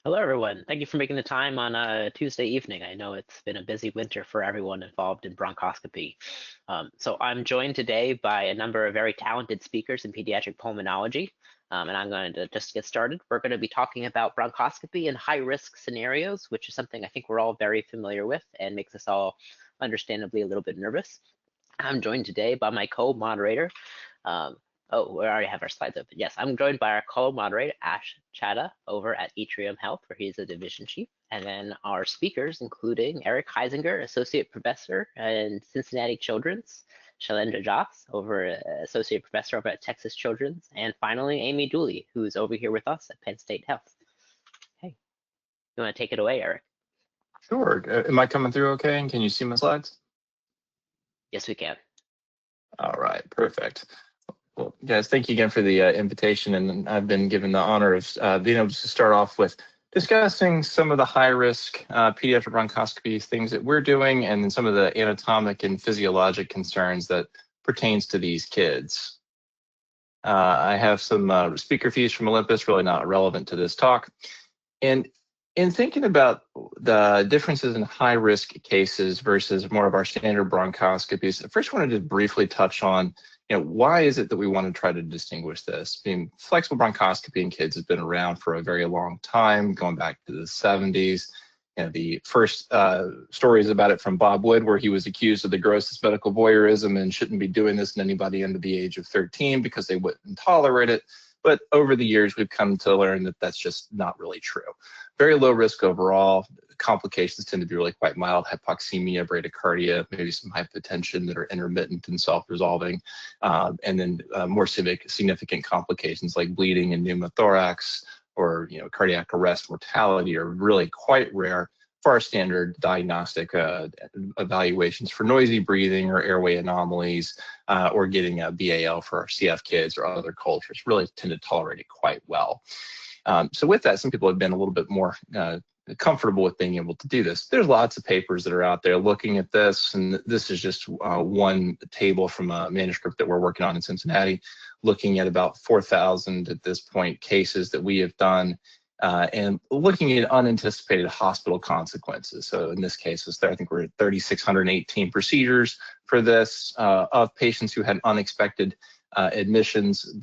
Hello, everyone. Thank you for making the time on a Tuesday evening. I know it's been a busy winter for everyone involved in bronchoscopy. So I'm joined today by a number of very talented speakers in pediatric pulmonology, and I'm going to just get started. We're going to be talking about bronchoscopy in high-risk scenarios, which is something I think we're all very familiar with and makes us all understandably a little bit nervous. I'm joined today by my co-moderator, we already have our slides open. Yes, I'm joined by our co-moderator, Chadha, over at Atrium Health, where he's a division chief. And then our speakers, including Erik Hysinger, associate professor in Cincinnati Children's, Shailendra associate professor over at Texas Children's, and finally, Amy Dooley, who's over here with us at Penn State Health. Hey, you want to take it away, Erik? Sure. Am I coming through okay? And can you see my slides? Yes, we can. All right, perfect. Well, guys, thank you again for the invitation, and I've been given the honor of being able to start off with discussing some of the high-risk pediatric bronchoscopy things that we're doing, and then some of the anatomic and physiologic concerns that pertains to these kids. I have some speaker fees from Olympus, really not relevant to this talk. And in thinking about the differences in high-risk cases versus more of our standard bronchoscopies, I first wanted to briefly touch on why is it that we want to try to distinguish this? Flexible bronchoscopy in kids has been around for a very long time, going back to the 70s. The first stories about it from Bob Wood, where he was accused of the grossest medical voyeurism and shouldn't be doing this in anybody under the age of 13 because they wouldn't tolerate it. But over the years, we've come to learn that that's just not really true. Very low risk overall. Complications tend to be really quite mild: hypoxemia, bradycardia, maybe some hypotension that are intermittent and self-resolving, and then more significant complications like bleeding and pneumothorax or cardiac arrest, mortality are really quite rare for our standard diagnostic evaluations for noisy breathing or airway anomalies, or getting a BAL for our CF kids or other cultures. Really tend to tolerate it quite well. So with that, some people have been a little bit more comfortable with being able to do this. There's lots of papers that are out there looking at this, and this is just one table from a manuscript that we're working on in Cincinnati, looking at about 4,000 at this point cases that we have done, and looking at unanticipated hospital consequences. So in this case, I think we're at 3,618 procedures for this of patients who had unexpected admissions,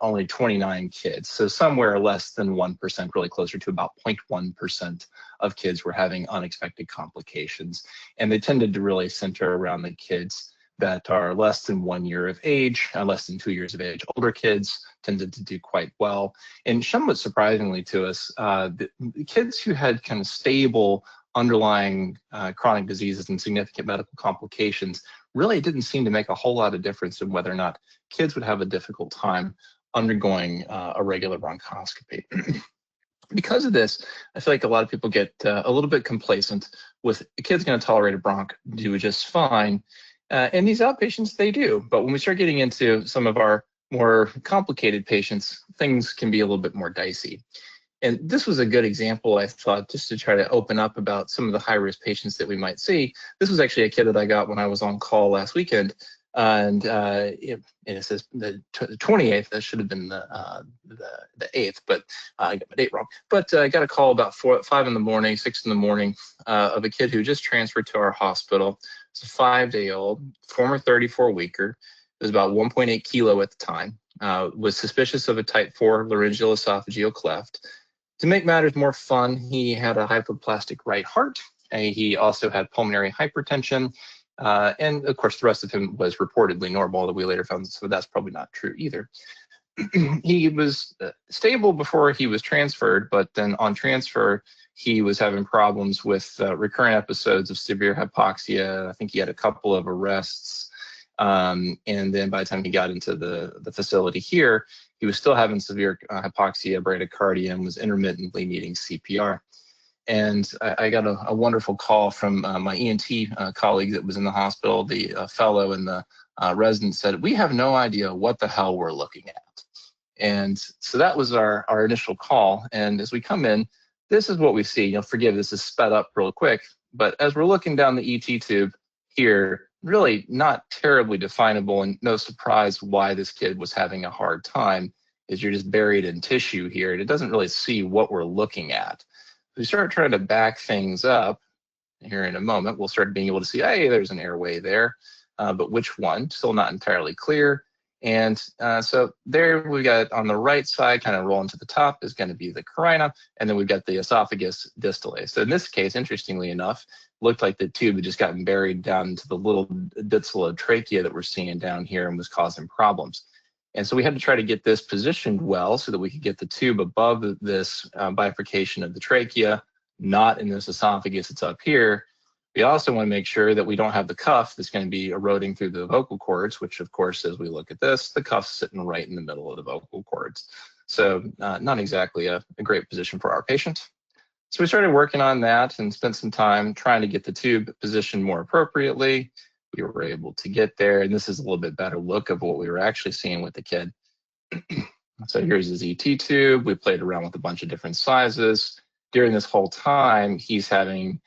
only 29 kids. So somewhere less than 1%, really closer to about 0.1% of kids were having unexpected complications. And they tended to really center around the kids that are less than 1 year of age, less than 2 years of age. Older kids tended to do quite well. And somewhat surprisingly to us, the kids who had kind of stable underlying chronic diseases and significant medical complications really didn't seem to make a whole lot of difference in whether or not kids would have a difficult time undergoing a regular bronchoscopy. Because of this, I feel like a lot of people get a little bit complacent with the kid's going to tolerate a bronch, do just fine. And these outpatients, they do. But when we start getting into some of our more complicated patients, things can be a little bit more dicey. And this was a good example, I thought, just to try to open up about some of the high-risk patients that we might see. This was actually a kid that I got when I was on call last weekend. And it says the 28th, that should have been the 8th, but I got my date wrong. But I got a call about 5 in the morning, 6 in the morning, of a kid who just transferred to our hospital. It's a 5-day-old, former 34-weeker. It was about 1.8 kilo at the time. Was suspicious of a type 4 laryngeal esophageal cleft. To make matters more fun, he had a hypoplastic right heart. He also had pulmonary hypertension. And of course, the rest of him was reportedly normal, that we later found, so that's probably not true either. He was stable before he was transferred, but then on transfer, he was having problems with recurrent episodes of severe hypoxia. I think he had a couple of arrests. And then by the time he got into the facility here, he was still having severe hypoxia, bradycardia, and was intermittently needing CPR. And I got a wonderful call from my ENT colleague that was in the hospital. The fellow and the resident said, "We have no idea what the hell we're looking at." And so that was our initial call. And as we come in, this is what we see. Forgive, this is sped up real quick. But as we're looking down the ET tube here, really not terribly definable, and no surprise why this kid was having a hard time. is you're just buried in tissue here, and it doesn't really see what we're looking at. We start trying to back things up here in a moment. We'll start being able to see, hey, there's an airway there, but which one? Still not entirely clear. And so there we got on the right side, kind of rolling to the top, is going to be the carina, and then we've got the esophagus distally. So in this case, interestingly enough, looked like the tube had just gotten buried down into the little bits of trachea that we're seeing down here and was causing problems. And so we had to try to get this positioned well so that we could get the tube above this bifurcation of the trachea, not in this esophagus, it's up here. We also want to make sure that we don't have the cuff that's going to be eroding through the vocal cords, which of course, as we look at this, the cuff's sitting right in the middle of the vocal cords. So not exactly a great position for our patient. So we started working on that and spent some time trying to get the tube positioned more appropriately. We were able to get there, and this is a little bit better look of what we were actually seeing with the kid. So here's his ET tube. We played around with a bunch of different sizes. During this whole time, he's having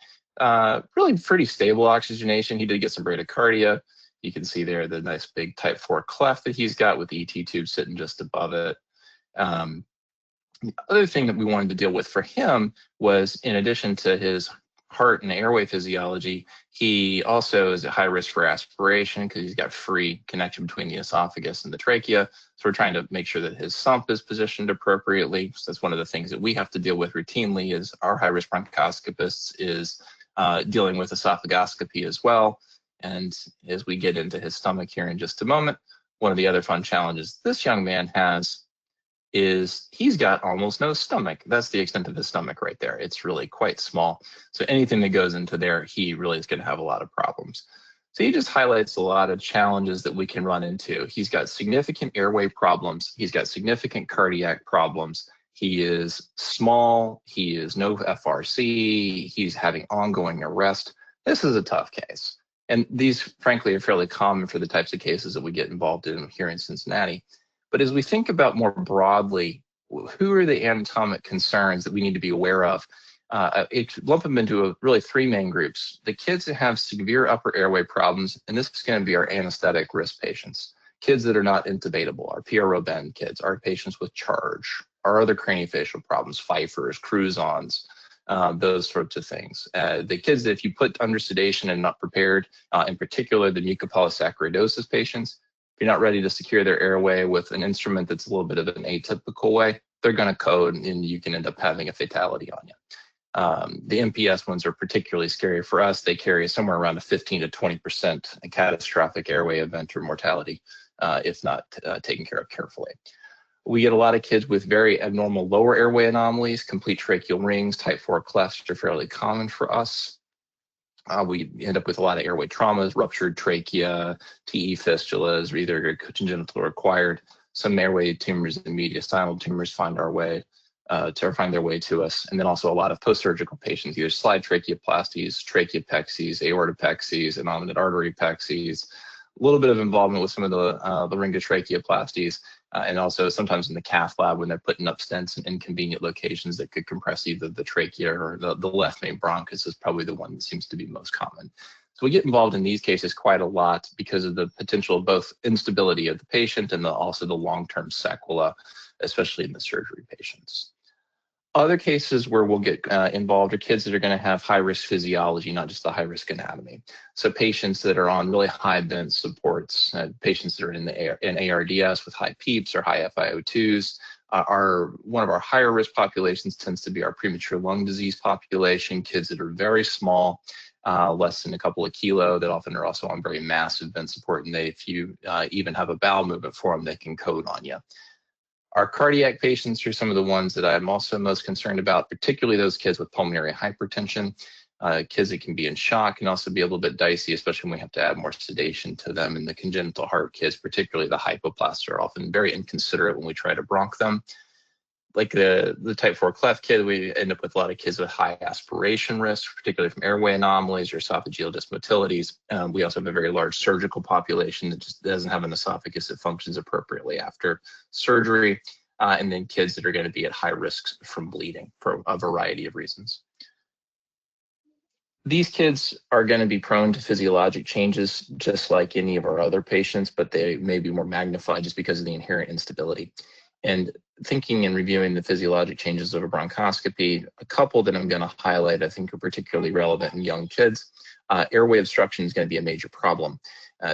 really pretty stable oxygenation. He did get some bradycardia. You can see there the nice big type 4 cleft that he's got with the ET tube sitting just above it. The other thing that we wanted to deal with for him was, in addition to his heart and airway physiology, he also is at high risk for aspiration because he's got free connection between the esophagus and the trachea. So we're trying to make sure that his sump is positioned appropriately. So that's one of the things that we have to deal with routinely is our high risk bronchoscopists is dealing with esophagoscopy as well. And as we get into his stomach here in just a moment, one of the other fun challenges this young man has is he's got almost no stomach. That's the extent of his stomach right there. It's really quite small. So anything that goes into there, he really is going to have a lot of problems. So he just highlights a lot of challenges that we can run into. He's got significant airway problems. He's got significant cardiac problems. He is small. He is no FRC. He's having ongoing arrest. This is a tough case. And these, frankly, are fairly common for the types of cases that we get involved in here in Cincinnati. But as we think about more broadly, who are the anatomic concerns that we need to be aware of? Lump them into really 3 main groups. The kids that have severe upper airway problems, and this is going to be our anesthetic risk patients. Kids that are not intubatable, our PRO bend kids, our patients with charge, our other craniofacial problems, Pfeiffer's, Cruzons, those sorts of things. The kids that if you put under sedation and not prepared, in particular the mucopolysaccharidosis patients, if you're not ready to secure their airway with an instrument that's a little bit of an atypical way, they're going to code and you can end up having a fatality on you. The MPS ones are particularly scary for us. They carry somewhere around a 15 to 20% catastrophic airway event or mortality if not taken care of carefully. We get a lot of kids with very abnormal lower airway anomalies. Complete tracheal rings, type 4 clefts are fairly common for us. We end up with a lot of airway traumas, ruptured trachea, TE fistulas, either congenital or acquired. Some airway tumors and mediastinal tumors find their way to us. And then also a lot of post-surgical patients, either slide tracheoplasties, tracheopexies, aortopexies, innominate artery pexies, a little bit of involvement with some of the laryngotracheoplasties, and also sometimes in the cath lab when they're putting up stents in inconvenient locations that could compress either the trachea or the left main bronchus is probably the one that seems to be most common. So we get involved in these cases quite a lot because of the potential of both instability of the patient and also the long-term sequela, especially in the surgery patients. Other cases where we'll get involved are kids that are going to have high-risk physiology, not just the high-risk anatomy. So patients that are on really high vent supports, patients that are in ARDS with high PEEPs or high FiO2s, are one of our higher risk populations tends to be our premature lung disease population, kids that are very small, less than a couple of kilo, that often are also on very massive vent support, and if you even have a bowel movement for them, they can code on you. Our cardiac patients are some of the ones that I'm also most concerned about, particularly those kids with pulmonary hypertension. Kids that can be in shock can also be a little bit dicey, especially when we have to add more sedation to them. And the congenital heart kids, particularly the hypoplasts, are often very inconsiderate when we try to bronch them. Like the type 4 cleft kid, we end up with a lot of kids with high aspiration risk, particularly from airway anomalies or esophageal dysmotilities. We also have a very large surgical population that just doesn't have an esophagus that functions appropriately after surgery. And then kids that are going to be at high risk from bleeding for a variety of reasons. These kids are going to be prone to physiologic changes just like any of our other patients, but they may be more magnified just because of the inherent instability. And thinking and reviewing the physiologic changes of a bronchoscopy, a couple that I'm going to highlight I think are particularly relevant in young kids. Airway obstruction is going to be a major problem.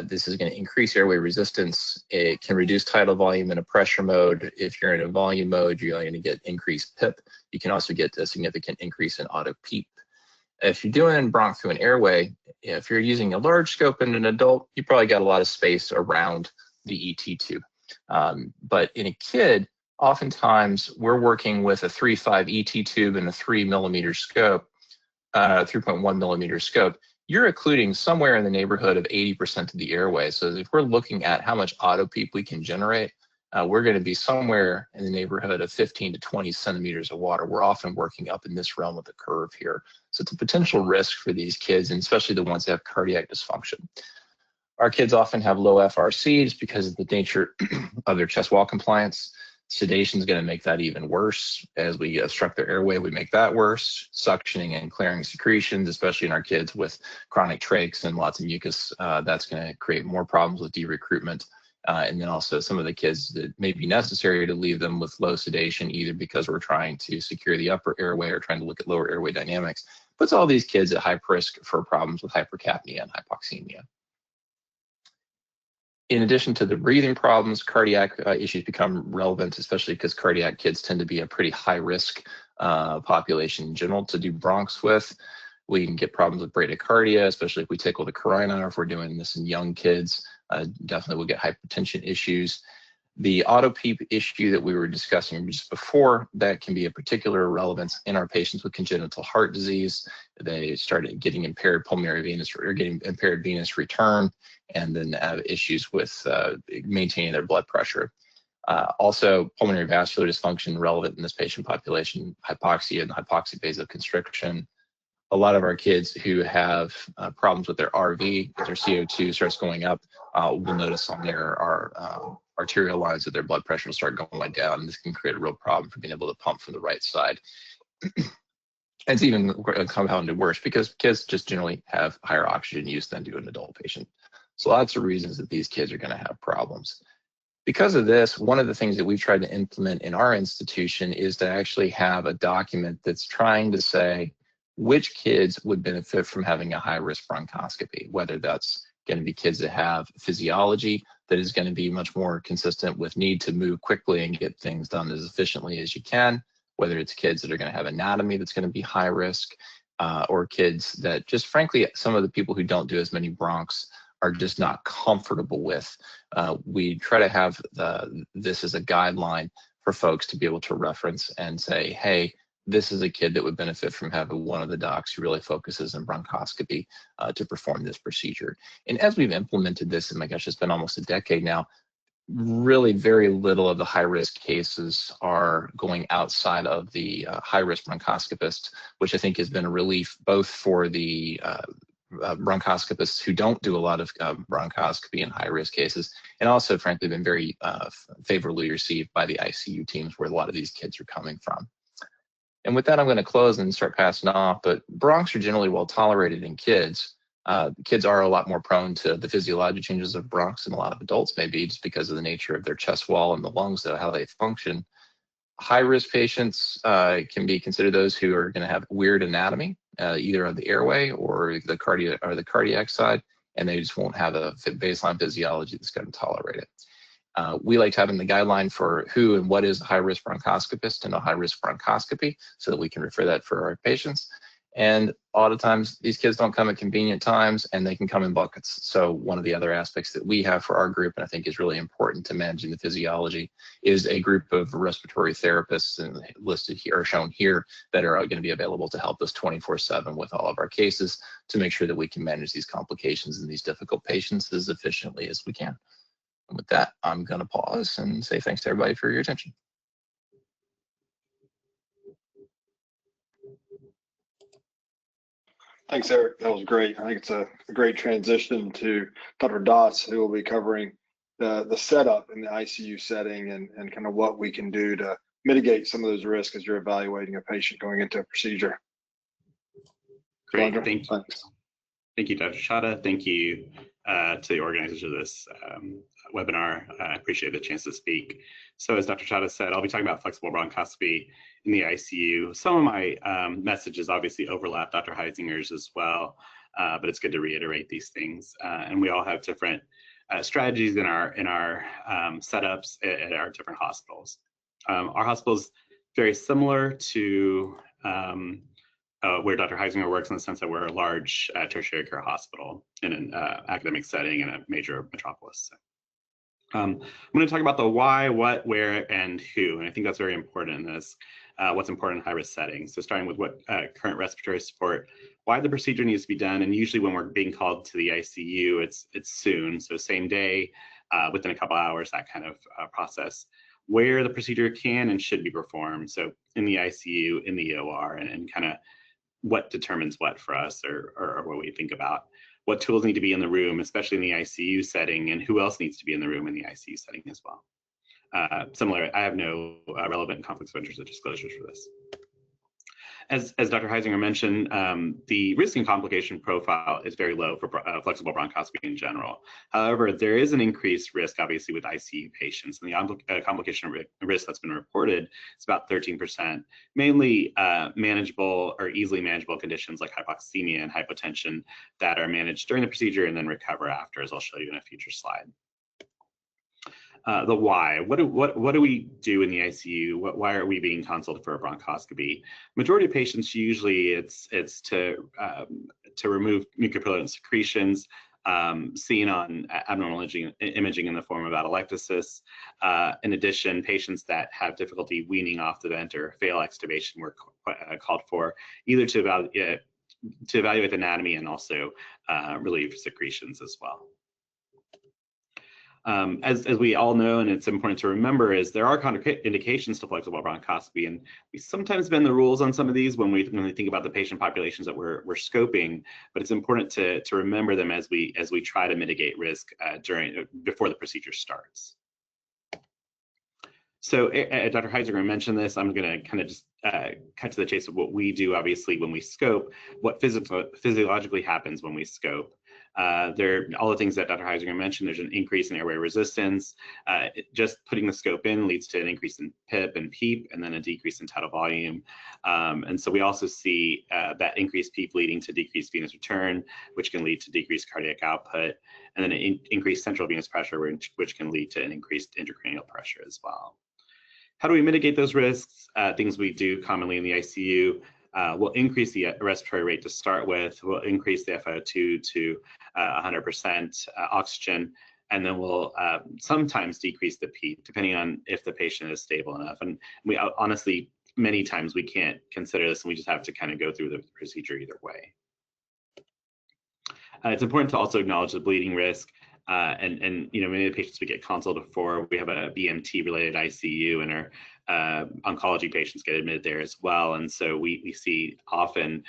This is going to increase airway resistance. It can reduce tidal volume in a pressure mode. If you're in a volume mode, you're going to get increased PIP. You can also get a significant increase in auto PEEP. If you're doing bronch through an airway, if you're using a large scope in an adult, you probably got a lot of space around the ET tube. But in a kid, oftentimes we're working with a 3.5 ET tube and a 3 millimeter scope, 3.1 millimeter scope. You're occluding somewhere in the neighborhood of 80% of the airway. So if we're looking at how much auto PEEP we can generate, we're going to be somewhere in the neighborhood of 15 to 20 centimeters of water. We're often working up in this realm of the curve here. So it's a potential risk for these kids, and especially the ones that have cardiac dysfunction. Our kids often have low FRCs because of the nature of their chest wall compliance. Sedation is going to make that even worse. As we obstruct their airway, we make that worse. Suctioning and clearing secretions, especially in our kids with chronic trachs and lots of mucus, that's going to create more problems with de-recruitment. And then also some of the kids that may be necessary to leave them with low sedation, either because we're trying to secure the upper airway or trying to look at lower airway dynamics, puts all these kids at high risk for problems with hypercapnia and hypoxemia. In addition to the breathing problems, cardiac issues become relevant, especially because cardiac kids tend to be a pretty high risk population in general to do bronchs with. We can get problems with bradycardia, especially if we tickle the carina, or if we're doing this in young kids. Definitely we'll get hypertension issues. The auto PEEP issue that we were discussing just before, that can be a particular relevance in our patients with congenital heart disease. They started getting impaired pulmonary venous or getting impaired venous return, and then have issues with maintaining their blood pressure. Also, pulmonary vascular dysfunction relevant in this patient population, hypoxia and hypoxic vasoconstriction. A lot of our kids who have problems with their RV, if their CO2 starts going up, we'll notice on their arterial lines that their blood pressure will start going down, and this can create a real problem for being able to pump from the right side. It's even compounded worse because kids just generally have higher oxygen use than do an adult patient. So lots of reasons that these kids are going to have problems. Because of this, one of the things that we've tried to implement in our institution is to actually have a document that's trying to say which kids would benefit from having a high-risk bronchoscopy, whether that's going to be kids that have physiology that is going to be much more consistent with need to move quickly and get things done as efficiently as you can, whether it's kids that are going to have anatomy that's going to be high risk, or kids that just frankly, some of the people who don't do as many bronchs are just not comfortable with. We try to have this as a guideline for folks to be able to reference and say, hey, this is a kid that would benefit from having one of the docs who really focuses on bronchoscopy to perform this procedure. And as we've implemented this, and my gosh, it's been almost a decade now, really very little of the high-risk cases are going outside of the high-risk bronchoscopist, which I think has been a relief both for the bronchoscopists who don't do a lot of bronchoscopy in high-risk cases, and also frankly been very favorably received by the ICU teams where a lot of these kids are coming from. And with that, I'm going to close and start passing off, but bronchs are generally well tolerated in kids. Kids are a lot more prone to the physiologic changes of bronchs than a lot of adults may be, just because of the nature of their chest wall and the lungs, how they function. High-risk patients can be considered those who are going to have weird anatomy, either on the airway or the cardiac side, and they just won't have a baseline physiology that's going to tolerate it. We like having the guideline for who and what is a high-risk bronchoscopist and a high-risk bronchoscopy so that we can refer that for our patients. And a lot of times these kids don't come at convenient times and they can come in buckets. So one of the other aspects that we have for our group, and I think is really important to managing the physiology, is a group of respiratory therapists and listed here or shown here that are going to be available to help us 24/7 with all of our cases to make sure that we can manage these complications in these difficult patients as efficiently as we can. And with that, I'm going to pause and say thanks to everybody for your attention. Thanks, Erik. That was great. I think it's a great transition to Dr. Doss, who will be covering the setup in the ICU setting and kind of what we can do to mitigate some of those risks as you're evaluating a patient going into a procedure. Great. Shailendra, thank you, Dr. Chadha. Thank you to the organizers of this webinar. I appreciate the chance to speak. So as Dr. Chadha said, I'll be talking about flexible bronchoscopy in the ICU. Some of my messages obviously overlap Dr. Hysinger's as well, but it's good to reiterate these things. And we all have different strategies in our setups at our different hospitals. Our hospital is very similar to where Dr. Hysinger works, in the sense that we're a large tertiary care hospital in an academic setting in a major metropolis. I'm going to talk about the why, what, where, and who, and I think that's very important in this. What's important in high-risk settings. So starting with what current respiratory support, why the procedure needs to be done, and usually when we're being called to the ICU, it's soon, so same day, within a couple hours, that kind of process. Where the procedure can and should be performed, so in the ICU, in the OR, and kind of what determines what for us, or what we think about. What tools need to be in the room, especially in the ICU setting, and who else needs to be in the room in the ICU setting as well. Similar, I have no relevant conflicts of interest or disclosures for this. As Dr. Hysinger mentioned, the risk and complication profile is very low for flexible bronchoscopy in general. However, there is an increased risk, obviously, with ICU patients, and the complication risk that's been reported is about 13%, mainly manageable or easily manageable conditions like hypoxemia and hypotension that are managed during the procedure and then recover after, as I'll show you in a future slide. The why. What do we do in the ICU? Why are we being consulted for a bronchoscopy? Majority of patients, usually it's to remove mucopurulent secretions seen on abnormal imaging in the form of atelectasis. In addition, patients that have difficulty weaning off the vent or fail extubation were called for, either to evaluate the anatomy and also relieve secretions as well. As we all know, and it's important to remember, is there are contraindications to flexible bronchoscopy, and we sometimes bend the rules on some of these when we think about the patient populations that we're scoping. But it's important to remember them as we try to mitigate risk before the procedure starts. So Dr. Hysinger mentioned this. I'm going to kind of just cut to the chase of what we do. Obviously, when we scope, what physiologically happens when we scope. All the things that Dr. Hysinger mentioned. There's an increase in airway resistance. Just putting the scope in leads to an increase in PIP and PEEP, and then a decrease in tidal volume. And so we also see that increased PEEP leading to decreased venous return, which can lead to decreased cardiac output, and then an increased central venous pressure, which can lead to an increased intracranial pressure as well. How do we mitigate those risks? Things we do commonly in the ICU. We'll increase the respiratory rate to start with. We'll increase the FiO2 to 100% oxygen, and then we'll sometimes decrease the PEEP, depending on if the patient is stable enough. And we honestly, many times we can't consider this, and we just have to kind of go through the procedure either way. It's important to also acknowledge the bleeding risk. And many of the patients we get consulted for, we have a BMT related ICU, and our oncology patients get admitted there as well. And so we see often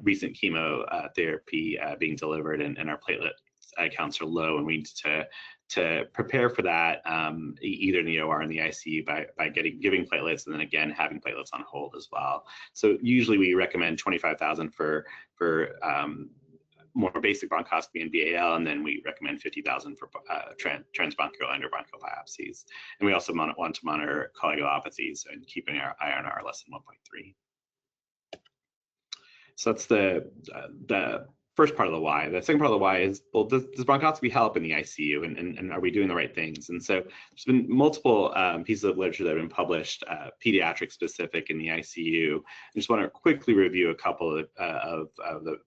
recent chemotherapy being delivered, and our platelet counts are low, and we need to prepare for that either in the OR or in the ICU by giving platelets, and then again having platelets on hold as well. So usually we recommend 25,000 for more basic bronchoscopy and BAL, and then we recommend 50,000 for transbronchial endobronchial biopsies. And we also want to monitor coagulopathies and keeping our INR less than 1.3. So that's the first part of the why. The second part of the why is, well, does bronchoscopy help in the ICU, and are we doing the right things? And so there's been multiple pieces of literature that have been published, pediatric specific in the ICU. I just want to quickly review a couple of the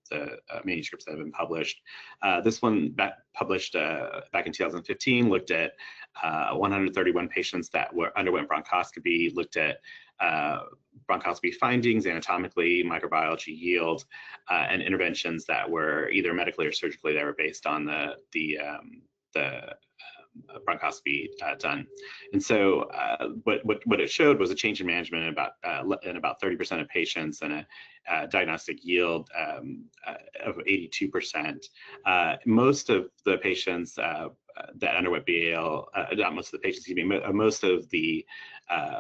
manuscripts that have been published. This one published back in 2015 looked at 131 patients that underwent bronchoscopy, looked at bronchoscopy findings, anatomically, microbiology, yield, and interventions that were either medically or surgically that were based on the bronchoscopy done. And so what it showed was a change in management in about 30% of patients, and a diagnostic yield of 82%. Most of the patients that underwent BAL, not most of the patients, excuse me, most of the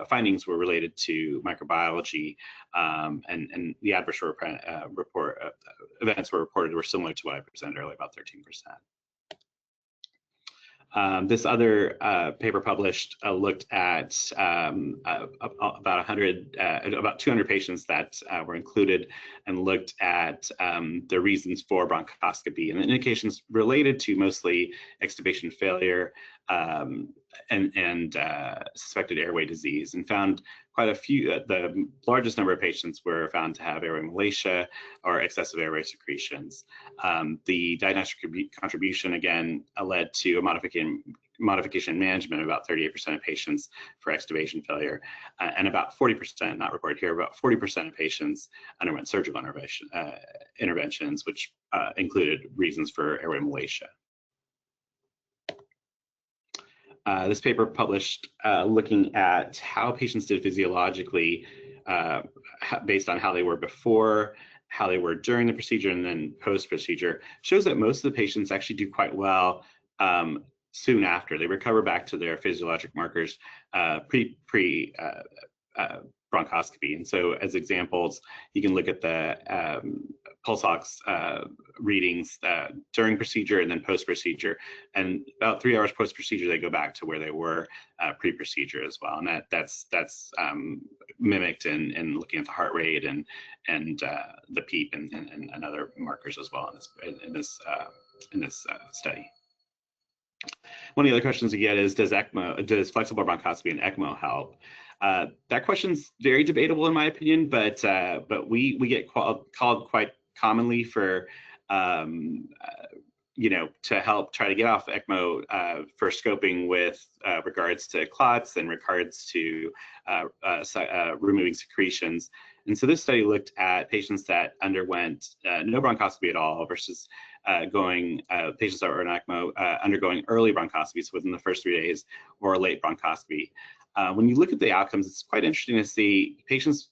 findings were related to microbiology, and the adverse events were reported were similar to what I presented earlier, about 13%. This other paper published looked at about 200 patients that were included and looked at the reasons for bronchoscopy and the indications related to mostly extubation failure and suspected airway disease, and found quite a few. The largest number of patients were found to have airway malacia or excessive airway secretions. The diagnostic contribution again led to a modification management of about 38% of patients for extubation failure, and about 40%, not reported here, about 40% of patients underwent surgical interventions, which included reasons for airway malacia. This paper published looking at how patients did physiologically based on how they were before, how they were during the procedure, and then post-procedure, shows that most of the patients actually do quite well soon after. They recover back to their physiologic markers bronchoscopy. And so as examples, you can look at the pulse ox readings during procedure and then post-procedure. And about 3 hours post-procedure, they go back to where they were pre-procedure as well. And that's mimicked in looking at the heart rate and the PEEP and other markers as well in this study. One of the other questions we get is, does flexible bronchoscopy and ECMO help? That question's very debatable in my opinion, but we get called quite commonly for to help try to get off ECMO for scoping with regards to clots and regards to removing secretions. And so this study looked at patients that underwent no bronchoscopy at all versus patients that were in ECMO undergoing early bronchoscopies within the first 3 days or late bronchoscopy. When you look at the outcomes, it's quite interesting to see patients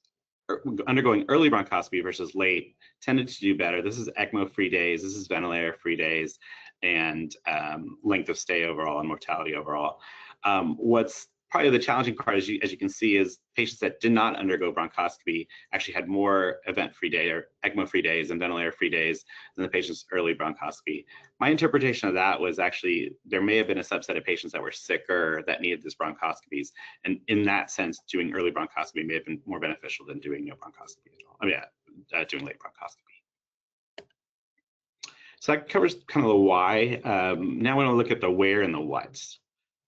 undergoing early bronchoscopy versus late tended to do better. This is ECMO-free days, this is ventilator-free days, and length of stay overall and mortality overall. What's probably the challenging part, as you can see, is patients that did not undergo bronchoscopy actually had more event-free day or ECMO-free days and ventilator-free days than the patients early bronchoscopy. My interpretation of that was actually there may have been a subset of patients that were sicker that needed these bronchoscopies, and in that sense, doing early bronchoscopy may have been more beneficial than doing no bronchoscopy at all. I mean, doing late bronchoscopy. So that covers kind of the why. Now I want to look at the where and the what's.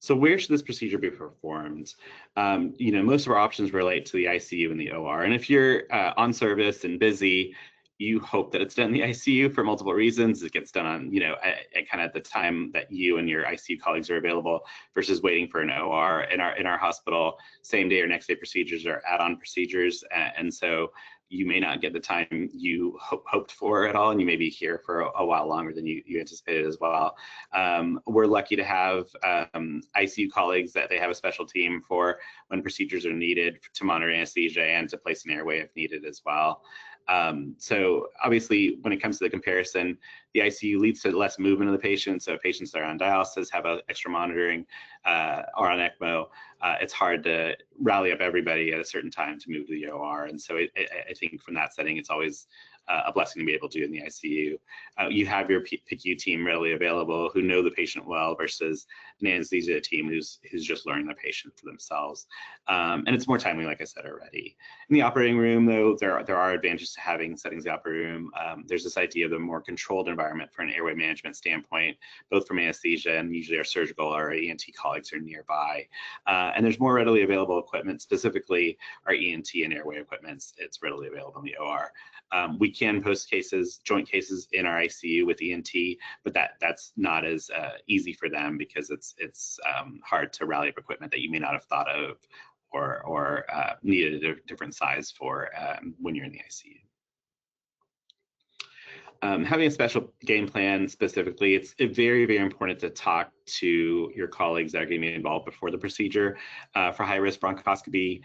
So where should this procedure be performed? Most of our options relate to the ICU and the OR. And if you're on service and busy, you hope that it's done in the ICU for multiple reasons. It gets done on, at kind of the time that you and your ICU colleagues are available versus waiting for an OR. In our hospital, same day or next day procedures are add-on procedures. And so you may not get the time you hoped for at all, and you may be here for a while longer than you anticipated as well. We're lucky to have ICU colleagues that they have a special team for when procedures are needed to monitor anesthesia and to place an airway if needed as well. So obviously, when it comes to the comparison, the ICU leads to less movement of the patient. So patients that are on dialysis have extra monitoring or on ECMO. It's hard to rally up everybody at a certain time to move to the OR. And so I think from that setting, it's always a blessing to be able to do in the ICU. You have your PICU team readily available who know the patient well versus an anesthesia team who's just learning the patient for themselves. And it's more timely, like I said already. In the operating room, though, there are advantages to having settings in the operating room. There's this idea of a more controlled environment for an airway management standpoint, both from anesthesia and usually our surgical or ENT colleagues are nearby. And there's more readily available equipment, specifically our ENT and airway equipment. It's readily available in the OR. We can post cases, joint cases in our ICU with ENT, but that's not as easy for them because it's hard to rally up equipment that you may not have thought of or needed a different size for when you're in the ICU. Having a special game plan specifically, it's very, very important to talk to your colleagues that are going to be involved before the procedure. For high-risk bronchoscopy,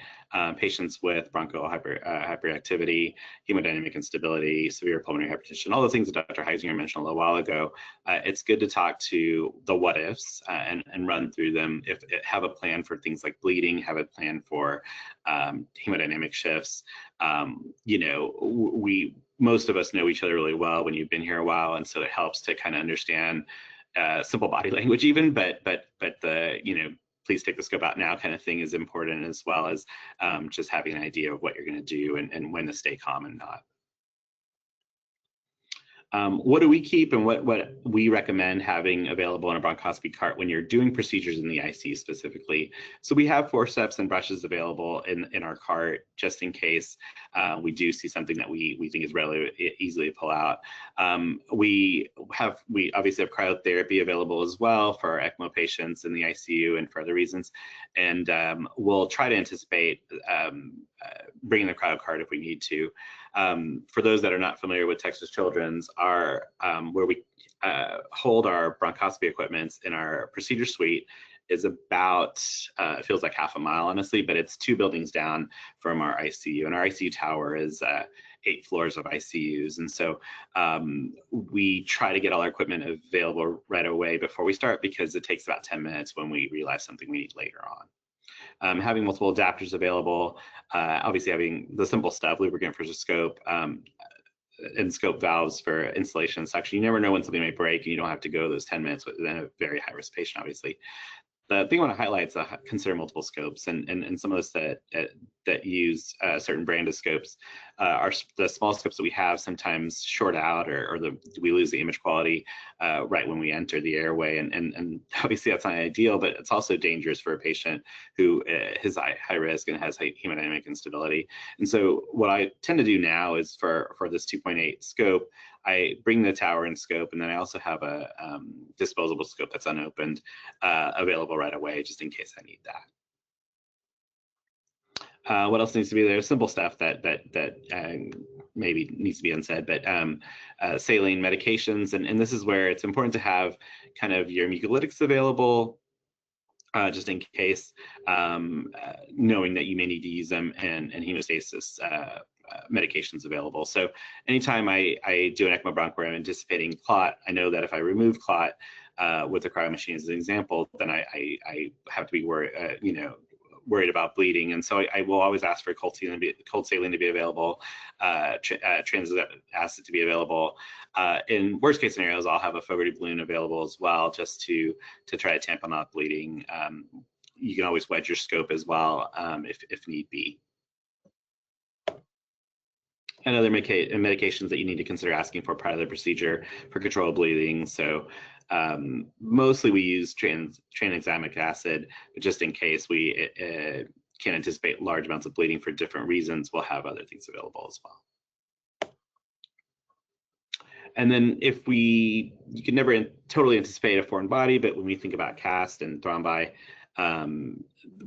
patients with bronchial hyperactivity, hemodynamic instability, severe pulmonary hypertension, all the things that Dr. Hysinger mentioned a little while ago, it's good to talk to the what-ifs and run through them. Have a plan for things like bleeding, have a plan for hemodynamic shifts. Most of us know each other really well when you've been here a while, and so it helps to kind of understand simple body language even, but the, please take the scope out now kind of thing is important, as well as just having an idea of what you're going to do and when to stay calm and not. What do we keep and what we recommend having available in a bronchoscopy cart when you're doing procedures in the ICU specifically? So we have forceps and brushes available in our cart just in case we do see something that we think is relatively easily to pull out. We obviously have cryotherapy available as well for our ECMO patients in the ICU and for other reasons, and we'll try to anticipate bringing the cryo cart if we need to. For those that are not familiar with Texas Children's, where we hold our bronchoscopy equipment in our procedure suite is about, it feels like half a mile, honestly, but it's 2 buildings down from our ICU. And our ICU tower is 8 floors of ICUs. And so we try to get all our equipment available right away before we start, because it takes about 10 minutes when we realize something we need later on. Having multiple adapters available, obviously having the simple stuff, lubricant for the scope, and scope valves for installation and suction. You never know when something may break, and you don't have to go those 10 minutes with a very high risk patient, obviously. The thing I want to highlight is consider multiple scopes, and some of us that use certain branded scopes are the small scopes that we have sometimes short out, or we lose the image quality right when we enter the airway, and obviously that's not ideal, but it's also dangerous for a patient who is high risk and has hemodynamic instability. And so what I tend to do now is for this 2.8 scope, I bring the tower in scope, and then I also have a disposable scope that's unopened available right away, just in case I need that. What else needs to be there? Simple stuff that maybe needs to be unsaid, but saline medications, and this is where it's important to have kind of your mucolytics available, just in case, knowing that you may need to use them, and hemostasis medications available. So anytime I do an ECMO bronch where I'm anticipating clot, I know that if I remove clot with the cryo machine as an example, then I have to be worried about bleeding. And so I will always ask for cold saline to be available, transit acid to be available. In worst case scenarios, I'll have a Fogarty balloon available as well, just to try to tamp out bleeding. You can always wedge your scope as well if need be. And other medications that you need to consider asking for prior to the procedure for control of bleeding. So mostly we use tranexamic acid, but just in case we can anticipate large amounts of bleeding for different reasons, we'll have other things available as well. And then you can never totally anticipate a foreign body, but when we think about cast and thrombi,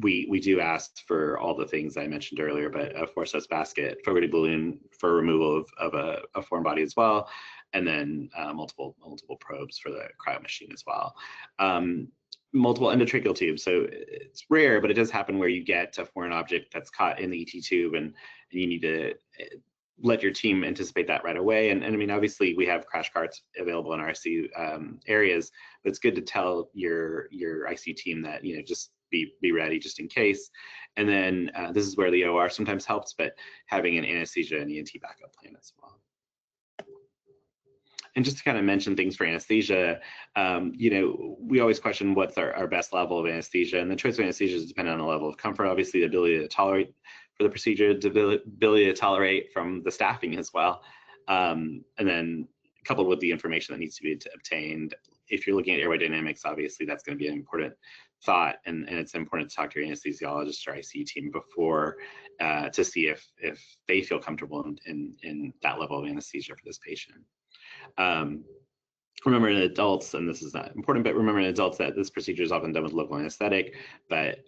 we do ask for all the things I mentioned earlier, but a forceps basket, Fogarty balloon for removal of a foreign body as well, and then multiple probes for the cryo machine as well. Multiple endotracheal tubes. So it's rare, but it does happen where you get a foreign object that's caught in the ET tube, and you need to let your team anticipate that right away. And I mean, obviously we have crash carts available in our ICU areas, but it's good to tell your ICU team that, just be ready just in case. And then this is where the OR sometimes helps, but having an anesthesia and ENT backup plan as well. And just to kind of mention things for anesthesia, we always question what's our best level of anesthesia, and the choice of anesthesia is dependent on the level of comfort, obviously the ability to tolerate for the procedure, the ability to tolerate from the staffing as well, and then coupled with the information that needs to be obtained. If you're looking at airway dynamics, obviously that's going to be an important thought, and it's important to talk to your anesthesiologist or ICU team before to see if they feel comfortable in that level of anesthesia for this patient. Remember in adults, and this is not important, but remember in adults that this procedure is often done with local anesthetic, but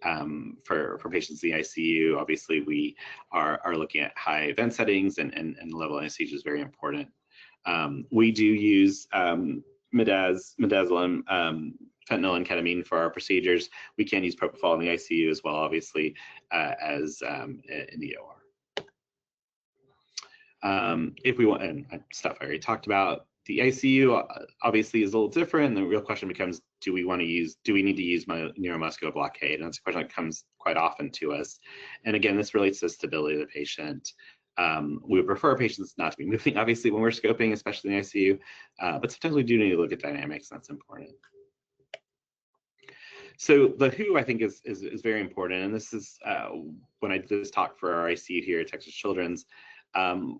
for patients in the ICU, obviously we are looking at high vent settings, and the level of anesthesia is very important. We do use midazolam, fentanyl, and ketamine for our procedures. We can use propofol in the ICU as well, obviously, as in the OR. If we want, and stuff I already talked about, the ICU obviously is a little different. The real question becomes, do we need to use neuromuscular blockade? And that's a question that comes quite often to us. And again, this relates to stability of the patient. We would prefer patients not to be moving, obviously, when we're scoping, especially in the ICU, but sometimes we do need to look at dynamics, and that's important. So the who, I think, is very important, and this is when I did this talk for our ICU here at Texas Children's.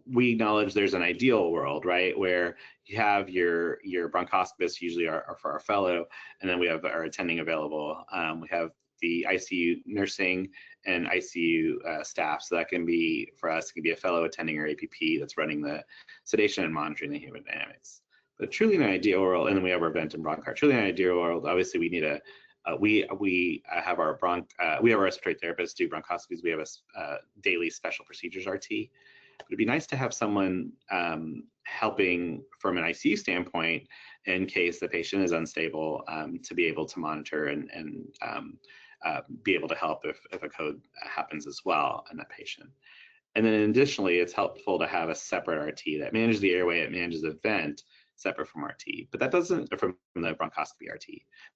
We acknowledge there's an ideal world, right, where you have your bronchoscopists, usually are for our fellow, and then we have our attending available. We have the ICU nursing and ICU staff, so that can be, for us, it can be a fellow, attending, or APP that's running the sedation and monitoring the hemodynamics. But truly in an ideal world, and then we have our vent and bronch. Truly in an ideal world, obviously we need a we have our respiratory therapists do bronchoscopies. We have a daily special procedures RT. But it'd be nice to have someone helping from an ICU standpoint in case the patient is unstable, to be able to monitor and be able to help if a code happens as well in that patient. And then additionally, it's helpful to have a separate RT that manages the airway, it manages the vent, separate from RT, but that doesn't, from the bronchoscopy RT.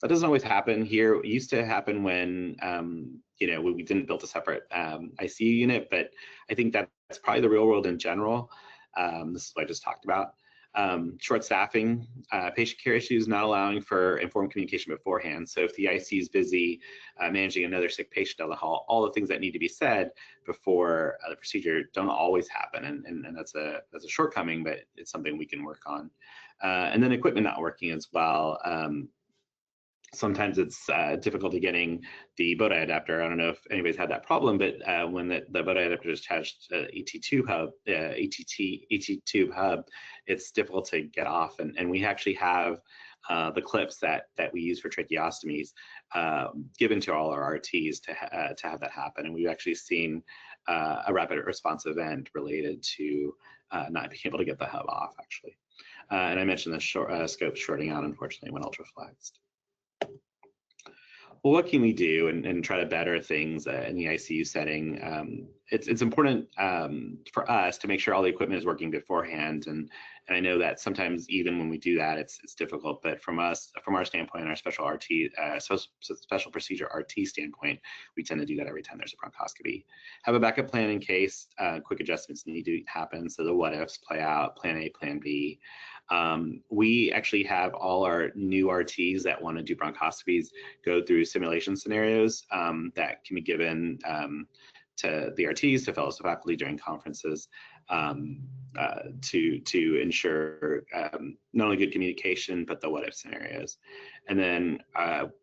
That doesn't always happen here. It used to happen when, we didn't build a separate ICU unit, but I think that's probably the real world in general. This is what I just talked about. Short staffing, patient care issues, not allowing for informed communication beforehand. So if the ICU is busy managing another sick patient down the hall, all the things that need to be said before the procedure don't always happen, and that's a shortcoming, but it's something we can work on. And then equipment not working as well. Sometimes it's difficulty getting the Boda adapter. I don't know if anybody's had that problem, but when the Boda adapter is attached to ET tube hub, it's difficult to get off. And we actually have the clips that we use for tracheostomies given to all our RTs to have that happen. And we've actually seen a rapid response event related to not being able to get the hub off, actually. And I mentioned the scope shorting out, unfortunately, when ultraflexed. Well, what can we do and try to better things in the ICU setting? It's important for us to make sure all the equipment is working beforehand, and I know that sometimes even when we do that, it's difficult. But from our standpoint, our special procedure RT standpoint, we tend to do that every time there's a bronchoscopy. Have a backup plan in case quick adjustments need to happen, so the what ifs play out, plan A, plan B. We actually have all our new RTs that want to do bronchoscopies go through simulation scenarios that can be given to the RTs, to fellows, to faculty during conferences to ensure not only good communication, but the what if scenarios. And then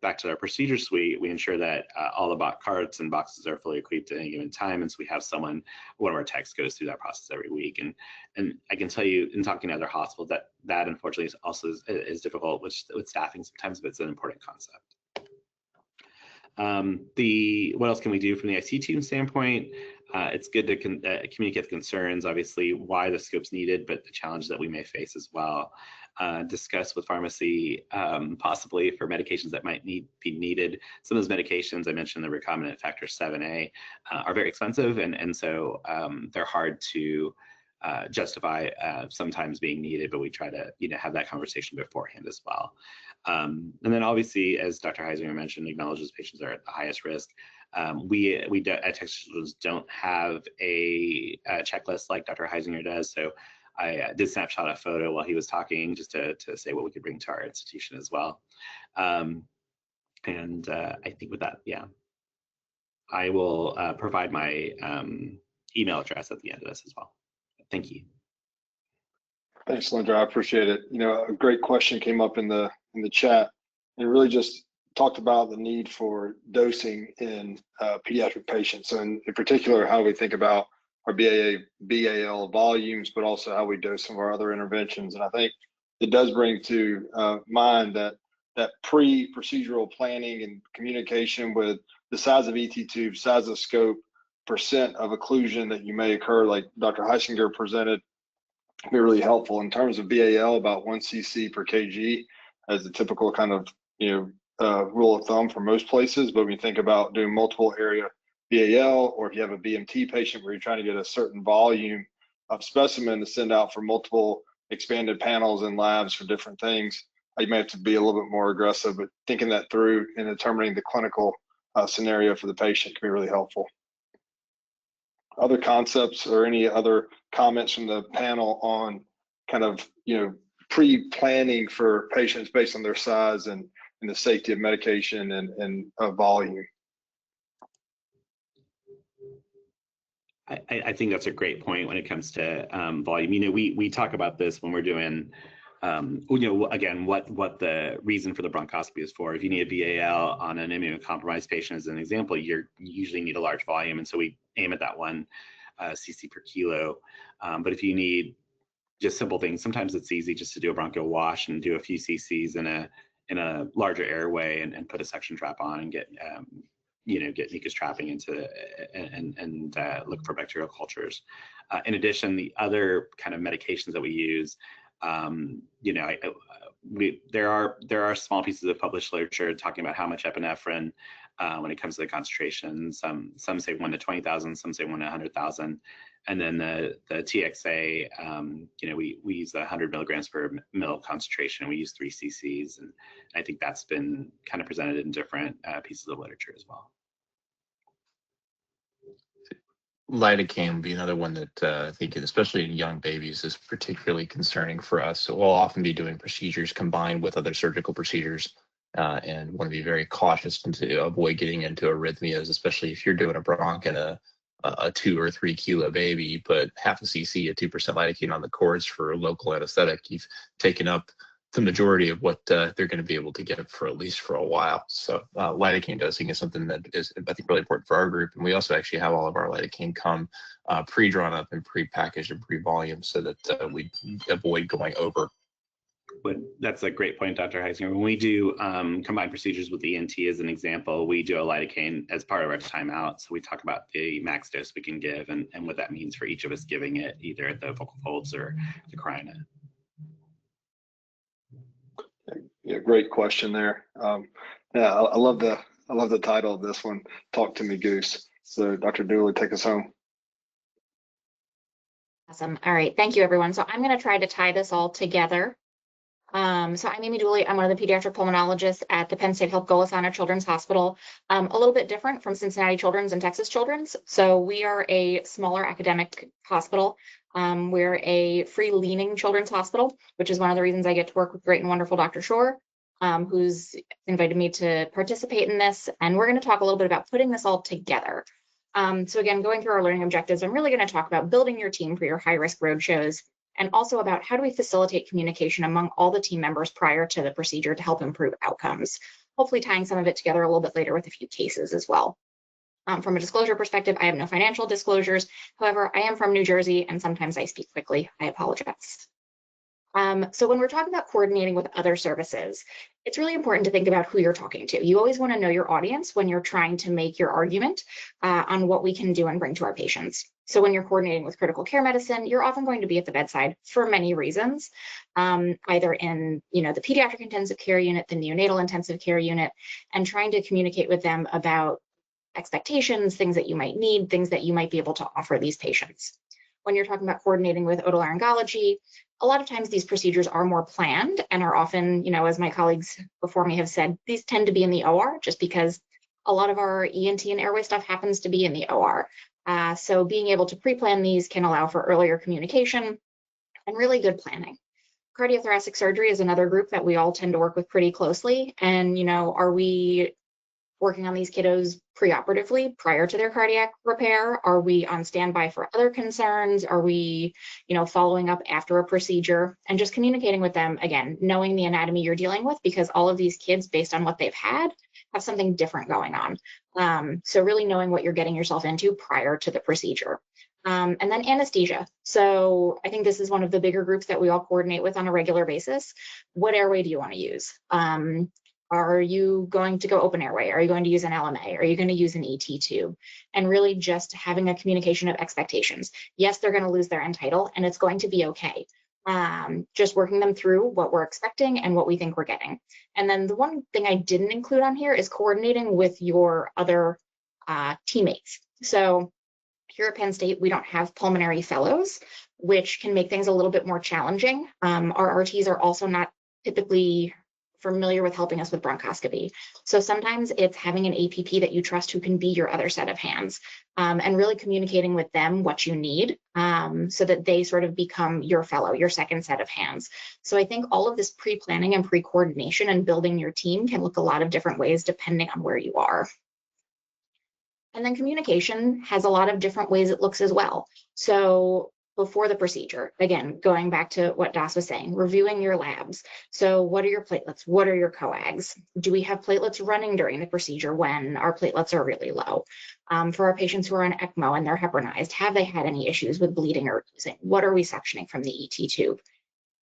back to our procedure suite, we ensure that all the carts and boxes are fully equipped at any given time. And so we have one of our techs goes through that process every week. And I can tell you, in talking to other hospitals, that unfortunately is difficult with staffing sometimes, but it's an important concept. What else can we do from the IC team standpoint? It's good to communicate the concerns, obviously, why the scope's needed, but the challenges that we may face as well. Discuss with pharmacy possibly for medications that might be needed. Some of those medications, I mentioned the recombinant factor 7A, are very expensive, and so they're hard to justify sometimes being needed, but we try to have that conversation beforehand as well. And then obviously, as Dr. Hysinger mentioned, acknowledges patients are at the highest risk. We at Texas Children's don't have a checklist like Dr. Hysinger does, so I did snapshot a photo while he was talking just to say what we could bring to our institution as well. And I think with that, yeah, I will provide my email address at the end of this as well. Thank you. Thanks, Shailendra. I appreciate it. A great question came up in the chat, and really just talked about the need for dosing in pediatric patients, and in particular how we think about our BAL volumes, but also how we dose some of our other interventions. And I think it does bring to mind that pre-procedural planning and communication with the size of ET tube, size of scope, percent of occlusion that you may occur, like Dr. Hysinger presented, can be really helpful. In terms of BAL, about 1 cc per kg as the typical kind of rule of thumb for most places. But when you think about doing multiple area BAL, or if you have a BMT patient where you're trying to get a certain volume of specimen to send out for multiple expanded panels and labs for different things, you may have to be a little bit more aggressive. But thinking that through and determining the clinical scenario for the patient can be really helpful. other concepts or any other comments from the panel on kind of, pre-planning for patients based on their size and the safety of medication and volume? I think that's a great point when it comes to volume. We talk about this when we're doing, again, what the reason for the bronchoscopy is for. If you need a BAL on an immunocompromised patient, as an example, you usually need a large volume, and so we aim at that 1 cc per kilo. But if you need just simple things, sometimes it's easy just to do a bronchial wash and do a few cc's in a larger airway and put a suction trap on and get mucus trapping into and look for bacterial cultures. In addition, the other kind of medications that we use, there are small pieces of published literature talking about how much epinephrine when it comes to the concentration. Some say 1 to 20,000, some say 1 to 100,000. And then the TXA, we use 100 milligrams per mil concentration. We use 3 cc's, and I think that's been kind of presented in different pieces of literature as well. Lidocaine would be another one that I think, especially in young babies, is particularly concerning for us. So we'll often be doing procedures combined with other surgical procedures and want to be very cautious to avoid getting into arrhythmias, especially if you're doing a bronch in a 2 or 3 kilo baby. You put half a cc at 2% lidocaine on the cords for a local anesthetic, you've taken up the majority of what they're going to be able to get for at least for a while. So lidocaine dosing is something that is, I think, really important for our group. And we also actually have all of our lidocaine come pre-drawn up and pre-packaged and pre-volume so that we avoid going over. But that's a great point, Dr. Hysinger. When we do combined procedures with ENT as an example, we do a lidocaine as part of our timeout. So we talk about the max dose we can give and what that means for each of us giving it either at the vocal folds or the carina. Yeah, great question there. Yeah, I love the title of this one, Talk to Me Goose. So Dr. Dooley, take us home. Awesome. All right. Thank you, everyone. So I'm going to try to tie this all together. So I'm Amy Dooley. I'm one of the pediatric pulmonologists at the Penn State Health Golisano Children's Hospital. A little bit different from Cincinnati Children's and Texas Children's. So we are a smaller academic hospital. We're a free-leaning children's hospital, which is one of the reasons I get to work with great and wonderful Dr. Shore, who's invited me to participate in this. And we're going to talk a little bit about putting this all together. So again, going through our learning objectives, I'm really going to talk about building your team for your high-risk roadshows, and also about how do we facilitate communication among all the team members prior to the procedure to help improve outcomes, hopefully tying some of it together a little bit later with a few cases as well. From a disclosure perspective, I have no financial disclosures. However, I am from New Jersey, and sometimes I speak quickly. I apologize. So when we're talking about coordinating with other services, it's really important to think about who you're talking to. You always want to know your audience when you're trying to make your argument on what we can do and bring to our patients. So when you're coordinating with critical care medicine, you're often going to be at the bedside for many reasons, either in the pediatric intensive care unit, the neonatal intensive care unit, and trying to communicate with them about expectations, things that you might need, things that you might be able to offer these patients. When you're talking about coordinating with otolaryngology, a lot of times these procedures are more planned and are often, as my colleagues before me have said, these tend to be in the OR just because a lot of our ENT and airway stuff happens to be in the OR. So being able to pre-plan these can allow for earlier communication and really good planning. Cardiothoracic surgery is another group that we all tend to work with pretty closely. And, are we working on these kiddos preoperatively prior to their cardiac repair? Are we on standby for other concerns? Are we, following up after a procedure? And just communicating with them, again, knowing the anatomy you're dealing with, because all of these kids, based on what they've had, have something different going on. So really knowing what you're getting yourself into prior to the procedure. And then anesthesia. So I think this is one of the bigger groups that we all coordinate with on a regular basis. What airway do you want to use? Are you going to go open airway? Are you going to use an LMA? Are you going to use an ET tube? And really just having a communication of expectations. Yes, they're going to lose their end tidal, and it's going to be okay. Just working them through what we're expecting and what we think we're getting. And then the one thing I didn't include on here is coordinating with your other teammates. So here at Penn State, we don't have pulmonary fellows, which can make things a little bit more challenging. Our RTs are also not typically familiar with helping us with bronchoscopy. So sometimes it's having an APP that you trust who can be your other set of hands, and really communicating with them what you need, so that they sort of become your fellow, your second set of hands. So I think all of this pre-planning and pre-coordination and building your team can look a lot of different ways depending on where you are. And then communication has a lot of different ways it looks as well. So before the procedure, again, going back to what Das was saying, reviewing your labs. So what are your platelets? What are your coags? Do we have platelets running during the procedure when our platelets are really low? For our patients who are on ECMO and they're heparinized, have they had any issues with bleeding or oozing? What are we suctioning from the ET tube?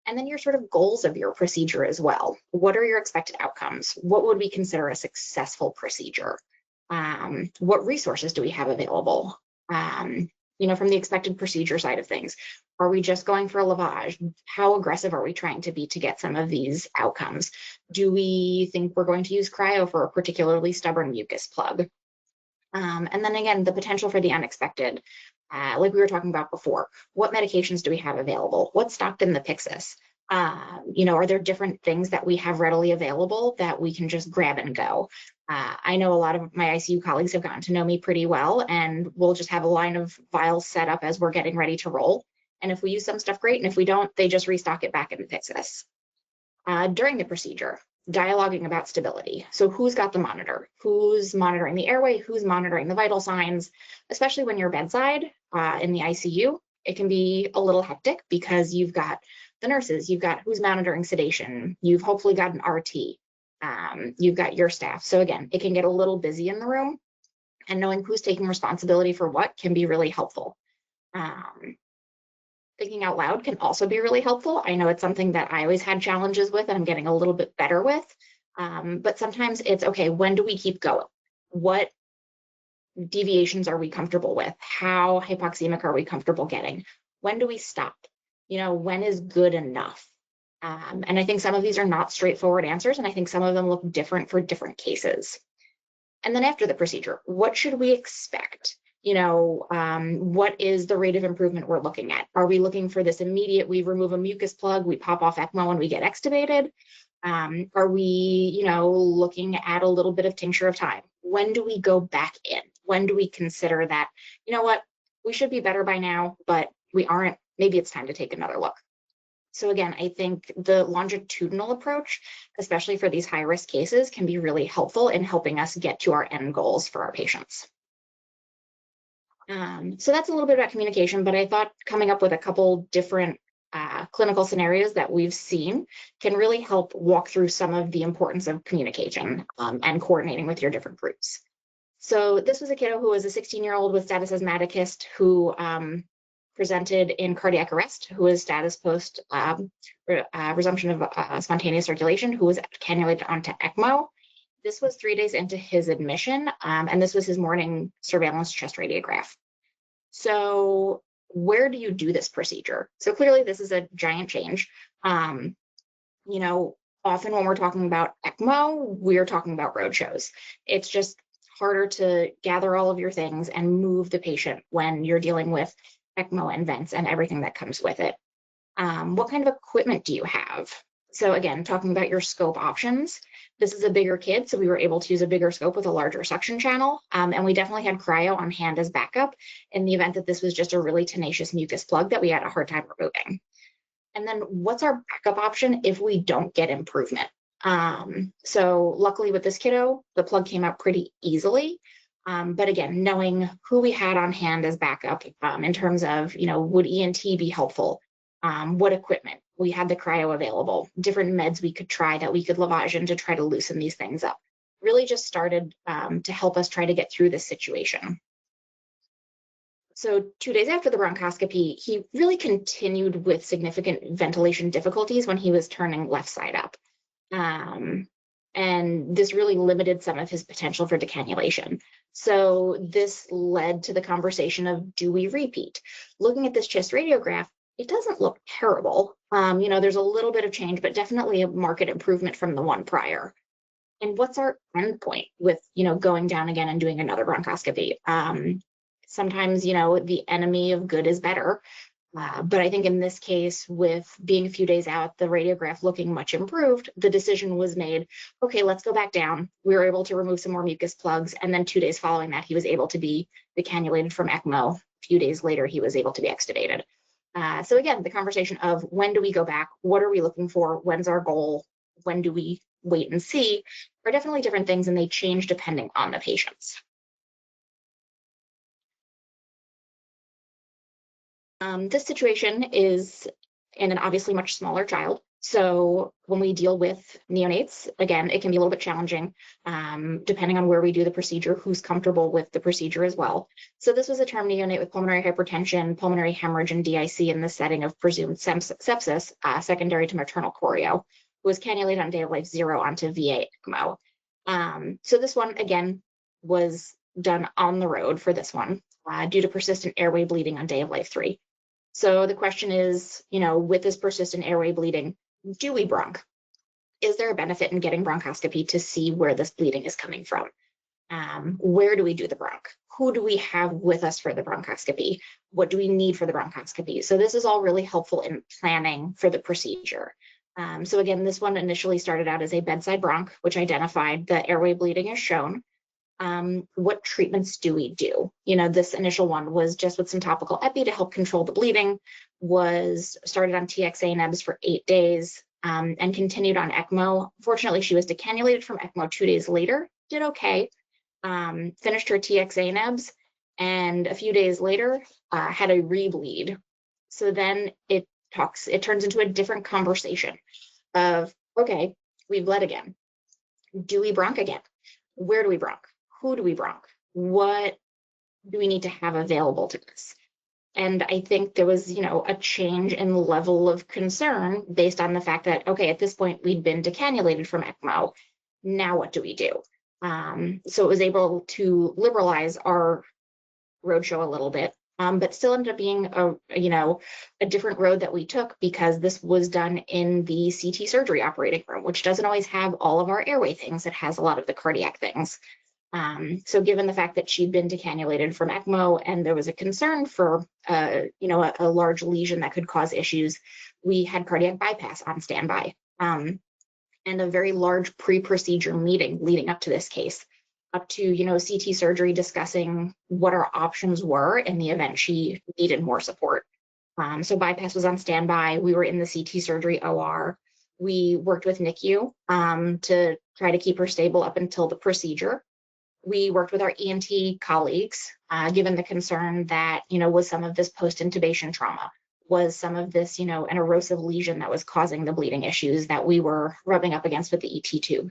And then your sort of goals of your procedure as well. What are your expected outcomes? What would we consider a successful procedure? What resources do we have available? From the expected procedure side of things, are we just going for a lavage? How aggressive are we trying to be to get some of these outcomes? Do we think we're going to use cryo for a particularly stubborn mucus plug? And then again, the potential for the unexpected, like we were talking about before. What medications do we have available? What's stocked in the Pyxis? Are there different things that we have readily available that we can just grab and go? I know a lot of my ICU colleagues have gotten to know me pretty well, and we'll just have a line of vials set up as we're getting ready to roll. And if we use some stuff, great. And if we don't, they just restock it back in the Pyxis. During the procedure, dialoguing about stability. So who's got the monitor? Who's monitoring the airway? Who's monitoring the vital signs? Especially when you're bedside in the ICU, it can be a little hectic because you've got the nurses, you've got who's monitoring sedation, you've hopefully got an RT, you've got your staff. So again, it can get a little busy in the room, and knowing who's taking responsibility for what can be really helpful. Thinking out loud can also be really helpful. I know it's something that I always had challenges with and I'm getting a little bit better with, but sometimes it's okay, when do we keep going? What deviations are we comfortable with? How hypoxemic are we comfortable getting? When do we stop? When is good enough? And I think some of these are not straightforward answers, and I think some of them look different for different cases. And then after the procedure, what should we expect? What is the rate of improvement we're looking at? Are we looking for this immediate, we remove a mucus plug, we pop off ECMO and we get extubated? Are we, looking at a little bit of tincture of time? When do we go back in? When do we consider that, we should be better by now, but we aren't, maybe it's time to take another look. So again, I think the longitudinal approach, especially for these high-risk cases, can be really helpful in helping us get to our end goals for our patients. So that's a little bit about communication, but I thought coming up with a couple different clinical scenarios that we've seen can really help walk through some of the importance of communication and coordinating with your different groups. So this was a kiddo who was a 16-year-old with status asthmaticus who presented in cardiac arrest, who was status post resumption of spontaneous circulation, who was cannulated onto ECMO. This was 3 days into his admission, and this was his morning surveillance chest radiograph. So where do you do this procedure? So clearly this is a giant change. Often when we're talking about ECMO, we're talking about road shows. It's just harder to gather all of your things and move the patient when you're dealing with ECMO and vents and everything that comes with it. What kind of equipment do you have? So again, talking about your scope options, this is a bigger kid, so we were able to use a bigger scope with a larger suction channel, and we definitely had cryo on hand as backup in the event that this was just a really tenacious mucus plug that we had a hard time removing. And then what's our backup option if we don't get improvement? So luckily with this kiddo, the plug came out pretty easily. But again, knowing who we had on hand as backup in terms of, would ENT be helpful? What equipment? We had the cryo available, different meds we could try that we could lavage in to try to loosen these things up. Really just started to help us try to get through this situation. So 2 days after the bronchoscopy, he really continued with significant ventilation difficulties when he was turning left side up. And this really limited some of his potential for decannulation. So this led to the conversation of, do we repeat? Looking at this chest radiograph, it doesn't look terrible. There's a little bit of change, but definitely a marked improvement from the one prior. And what's our endpoint with, going down again and doing another bronchoscopy? Sometimes, the enemy of good is better. But I think in this case, with being a few days out, the radiograph looking much improved, the decision was made, okay, let's go back down. We were able to remove some more mucus plugs. And then 2 days following that, he was able to be decannulated from ECMO. A few days later, he was able to be extubated. So again, the conversation of when do we go back? What are we looking for? When's our goal? When do we wait and see? Are definitely different things, and they change depending on the patients. This situation is in an obviously much smaller child. So when we deal with neonates, again, it can be a little bit challenging depending on where we do the procedure, who's comfortable with the procedure as well. So this was a term neonate with pulmonary hypertension, pulmonary hemorrhage, and DIC in the setting of presumed sepsis secondary to maternal choreo, who was cannulated on day of life 0 onto VA ECMO. So this one, again, was done on the road for this one due to persistent airway bleeding on day of life 3. So the question is, with this persistent airway bleeding, do we bronch? Is there a benefit in getting bronchoscopy to see where this bleeding is coming from? Where do we do the bronch? Who do we have with us for the bronchoscopy? What do we need for the bronchoscopy? So this is all really helpful in planning for the procedure. So again, this one initially started out as a bedside bronch, which identified the airway bleeding as shown. What treatments do we do? This initial one was just with some topical epi to help control the bleeding, was started on TXA nebs for 8 days and continued on ECMO. Fortunately, she was decannulated from ECMO 2 days later, did okay, finished her TXA nebs, and a few days later had a rebleed. So then it turns into a different conversation of, okay, we bled again. Do we bronch again? Where do we bronch? Who do we bronch? What do we need to have available to us? And I think there was, a change in level of concern based on the fact that, okay, at this point we'd been decannulated from ECMO. Now what do we do? So it was able to liberalize our roadshow a little bit, but still ended up being a different road that we took because this was done in the CT surgery operating room, which doesn't always have all of our airway things. It has a lot of the cardiac things. So given the fact that she'd been decannulated from ECMO and there was a concern for, a large lesion that could cause issues, we had cardiac bypass on standby and a very large pre-procedure meeting leading up to this case, up to, CT surgery discussing what our options were in the event she needed more support. So bypass was on standby. We were in the CT surgery OR. We worked with NICU to try to keep her stable up until the procedure. We worked with our ENT colleagues, given the concern that, was some of this post-intubation trauma, was some of this, an erosive lesion that was causing the bleeding issues that we were rubbing up against with the ET tube.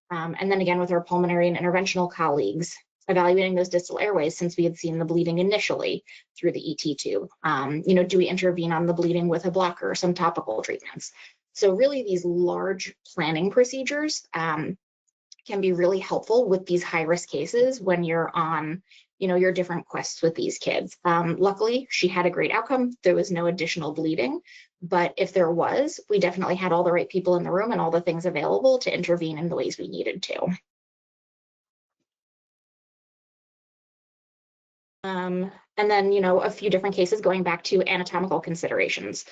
And then again, with our pulmonary and interventional colleagues, evaluating those distal airways since we had seen the bleeding initially through the ET tube. Do we intervene on the bleeding with a blocker or some topical treatments? So really these large planning procedures can be really helpful with these high-risk cases when you're on, your different quests with these kids. Luckily, she had a great outcome. There was no additional bleeding, but if there was, we definitely had all the right people in the room and all the things available to intervene in the ways we needed to. And then, a few different cases going back to anatomical considerations.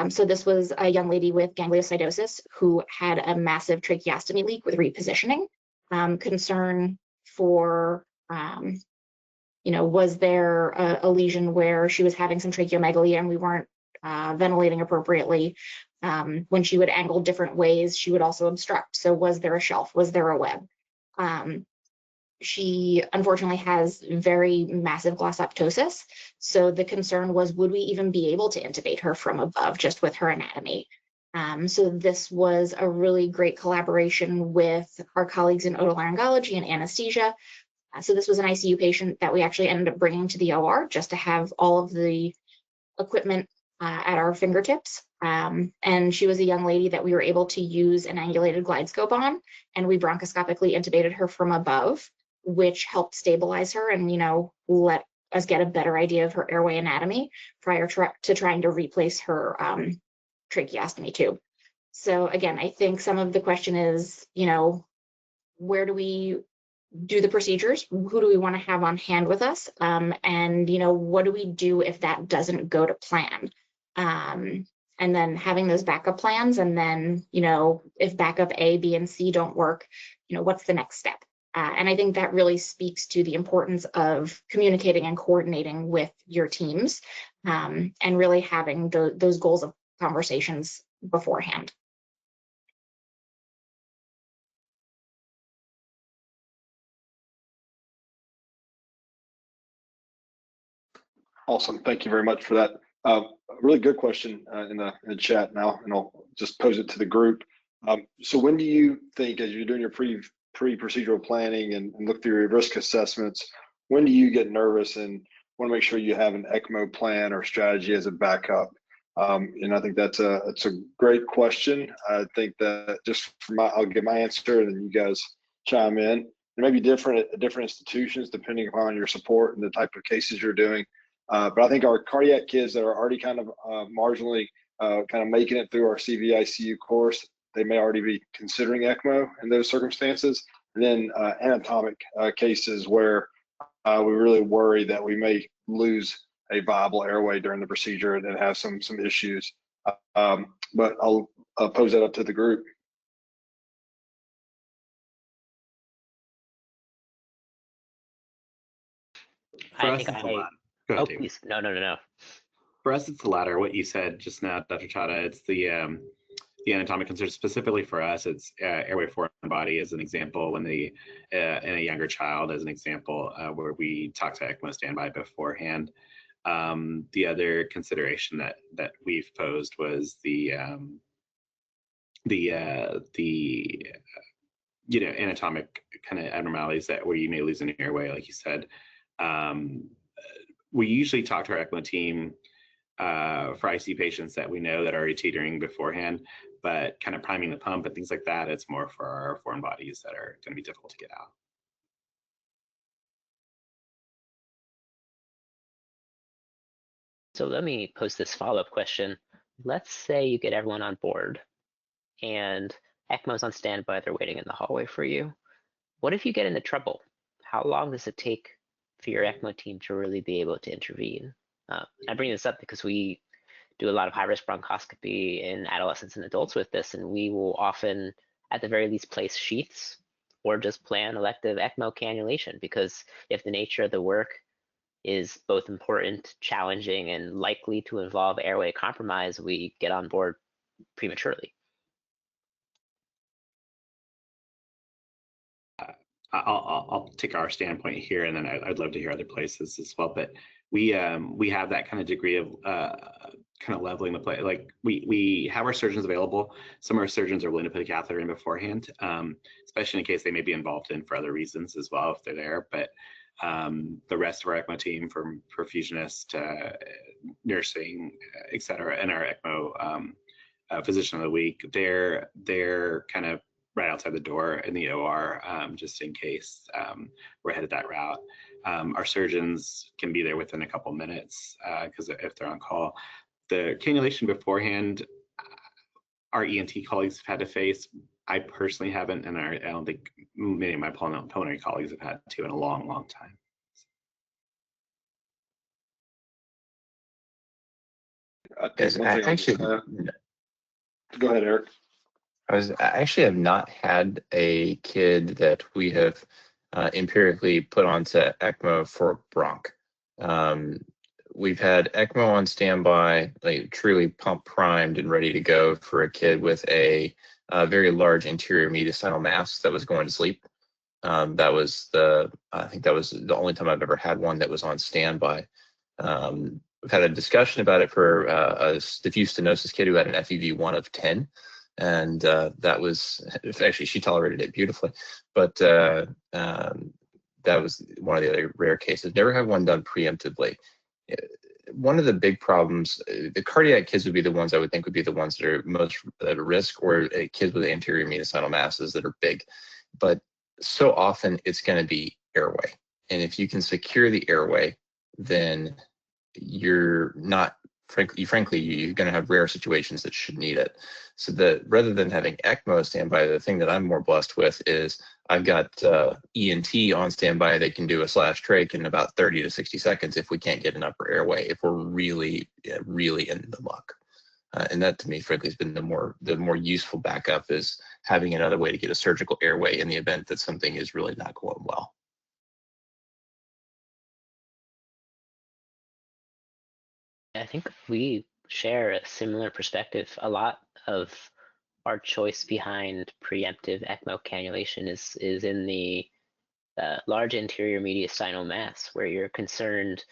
So this was a young lady with gangliosidosis who had a massive tracheostomy leak with repositioning. Concern for, was there a lesion where she was having some tracheomegaly and we weren't ventilating appropriately? When she would angle different ways, she would also obstruct. So was there a shelf? Was there a web? She unfortunately has very massive glossoptosis. So the concern was, would we even be able to intubate her from above just with her anatomy? So this was a really great collaboration with our colleagues in otolaryngology and anesthesia. So this was an ICU patient that we actually ended up bringing to the OR just to have all of the equipment at our fingertips. And she was a young lady that we were able to use an angulated glide scope on, and we bronchoscopically intubated her from above, which helped stabilize her and, let us get a better idea of her airway anatomy prior to trying to replace her tracheostomy tube. So again, I think some of the question is, where do we do the procedures? Who do we want to have on hand with us? And, what do we do if that doesn't go to plan? And then having those backup plans, and then, you know, if backup A, B, and C don't work, you know, what's the next step? And I think that really speaks to the importance of communicating and coordinating with your teams, and really having those goals of conversations beforehand. Awesome. Thank you very much for that. A really good question in the chat now, and I'll just pose it to the group. So when do you think, as you're doing your pre-procedural planning and look through your risk assessments, when do you get nervous and want to make sure you have an ECMO plan or strategy as a backup? And I think that's a great question. I think that just I'll give my answer and then you guys chime in. It may be different at different institutions depending upon your support and the type of cases you're doing. But I think our cardiac kids that are already kind of marginally kind of making it through our CV-ICU course, they may already be considering ECMO in those circumstances. And then anatomic cases where we really worry that we may lose a viable airway during the procedure and have some issues. But I'll pose that up to the group. I think Go ahead, oh, David. please. No. For us, it's the latter. What you said just now, Dr. Chadha, it's the anatomic concerns. Specifically for us, it's airway foreign body as an example, when in a younger child as an example, where we talk to ECMO standby beforehand. The other consideration that we've posed was the you know, anatomic kind of abnormalities that where you may lose an airway, like you said. We usually talk to our ECMO team for ICU patients that we know that are already teetering beforehand, but kind of priming the pump and things like that, it's more for our foreign bodies that are going to be difficult to get out. So let me pose this follow-up question. Let's say you get everyone on board and ECMO's on standby, they're waiting in the hallway for you. What if you get into trouble? How long does it take for your ECMO team to really be able to intervene? I bring this up because we do a lot of high-risk bronchoscopy in adolescents and adults with this, and we will often, at the very least, place sheaths or just plan elective ECMO cannulation, because if the nature of the work is both important, challenging, and likely to involve airway compromise, we get on board prematurely. I'll take our standpoint here, and then I'd love to hear other places as well. But we have that kind of degree of kind of leveling the play. Like we have our surgeons available. Some of our surgeons are willing to put a catheter in beforehand, especially in case they may be involved in for other reasons as well if they're there. But the rest of our ECMO team, from perfusionists to nursing, et cetera, and our ECMO physician of the week, they're kind of right outside the door in the OR, just in case we're headed that route. Our surgeons can be there within a couple minutes because if they're on call. The cannulation beforehand, our ENT colleagues have had to face. I personally haven't, and I don't think many of my pulmonary colleagues have had to in a long, long time. Go ahead, Erik. I actually have not had a kid that we have empirically put onto ECMO for bronch. We've had ECMO on standby, like truly pump primed and ready to go for a kid with a very large anterior mediastinal mass that was going to sleep. I think that was the only time I've ever had one that was on standby. We've had a discussion about it for a diffuse stenosis kid who had an FEV1 of 10. And that was actually, she tolerated it beautifully, but that was one of the other rare cases. Never had one done preemptively. One of the big problems, the cardiac kids would be the ones I would think would be the ones that are most at risk, or kids with anterior mediastinal masses that are big. But so often it's going to be airway. And if you can secure the airway, then you're not frankly, you're going to have rare situations that should need it. So that rather than having ECMO standby, the thing that I'm more blessed with is I've got ENT on standby. They can do a slash trach in about 30 to 60 seconds if we can't get an upper airway, if we're really, really in the muck. And that, to me, frankly, has been the more useful backup, is having another way to get a surgical airway in the event that something is really not going well. I think we share a similar perspective. A lot of our choice behind preemptive ECMO cannulation is in the large anterior mediastinal mass, where you're concerned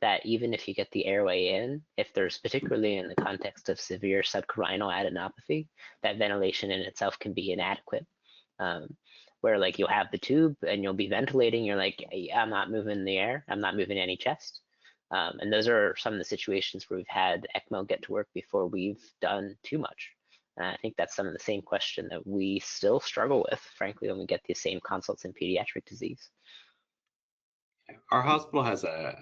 that even if you get the airway in, if there's, particularly in the context of severe subcarinal adenopathy, that ventilation in itself can be inadequate. Where like you'll have the tube and you'll be ventilating, you're like, I'm not moving the air, I'm not moving any chest. And those are some of the situations where we've had ECMO get to work before we've done too much. And I think that's some of the same question that we still struggle with, frankly, when we get the same consults in pediatric disease. Our hospital has a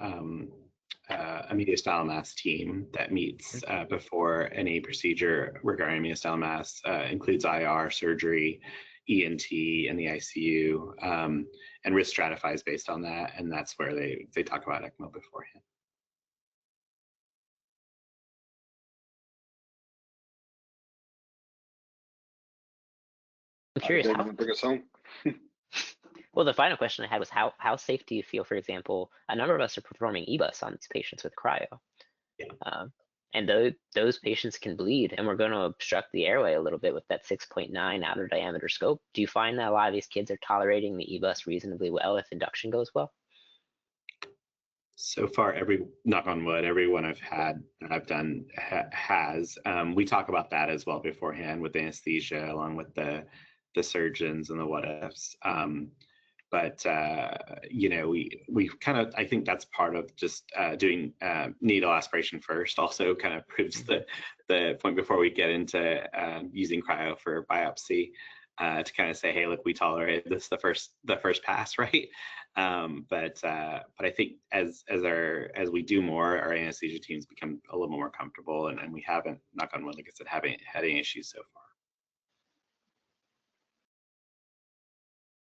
mediastinal mass team that meets before any procedure regarding mediastinal mass, includes IR, surgery, ENT, and the ICU, and risk stratifies based on that. And that's where they talk about ECMO beforehand. I'm curious. Bring us home. Well, the final question I had was how safe do you feel, for example, a number of us are performing EBUS on these patients with cryo. Yeah. And those patients can bleed, and we're going to obstruct the airway a little bit with that 6.9 outer diameter scope. Do you find that a lot of these kids are tolerating the EBUS reasonably well if induction goes well? So far, knock on wood, everyone I've done has. We talk about that as well beforehand with anesthesia, along with the surgeons and the what ifs. But you know, we kind of, I think that's part of just doing needle aspiration first. Also, kind of proves the point before we get into using cryo for biopsy, to kind of say, hey, look, we tolerated this the first pass, right? But I think as we do more, our anesthesia teams become a little more comfortable, and we haven't, knock on wood, like I said, haven't had any issues so far.